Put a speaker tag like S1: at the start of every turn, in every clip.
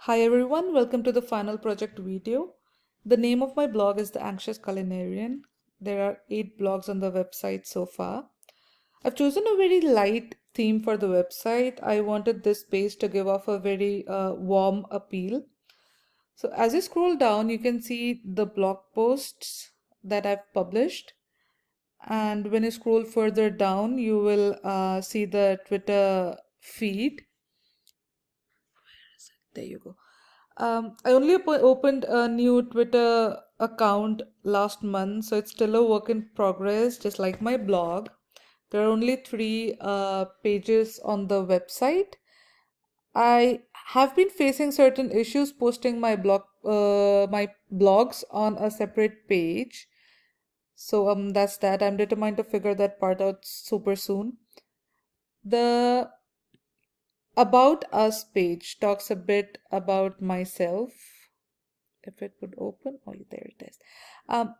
S1: Hi everyone, welcome to the final project video. The name of my blog is The Anxious Culinarian. There are 8 blogs on the website so far. I've chosen a very light theme for the website. I wanted this page to give off a very warm appeal. So as you scroll down, you can see the blog posts that I've published. And when you scroll further down, you will see the Twitter feed. There you go. I only opened a new Twitter account last month, so it's still a work in progress, just like my blog. There are only 3 pages on the website. I have been facing certain issues posting my blogs on a separate page. So that's that. I'm determined to figure that part out super soon. The About Us page talks a bit about myself. If it would open, oh, there it is. Um,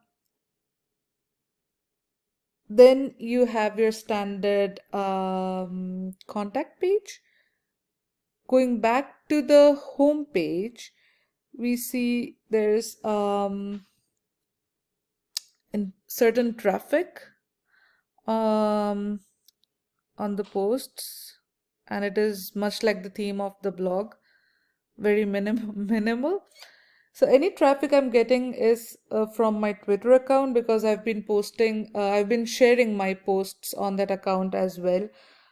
S1: then you have your standard contact page. Going back to the home page, we see there's in certain traffic um, on the posts, and it is much like the theme of the blog, very minimal. So any traffic I'm getting is from my Twitter account because I've been sharing my posts on that account as well.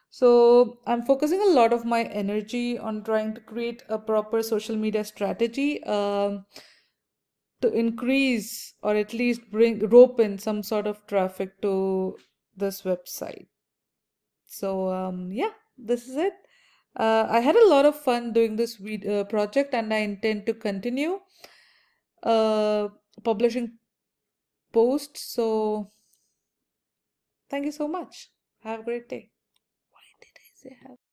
S1: So I'm focusing a lot of my energy on trying to create a proper social media strategy to increase or at least rope in some sort of traffic to this website. So yeah, this is it. I had a lot of fun doing this project, and I intend to continue uh, publishing posts. So thank you so much. Have a great day. Why did I say have?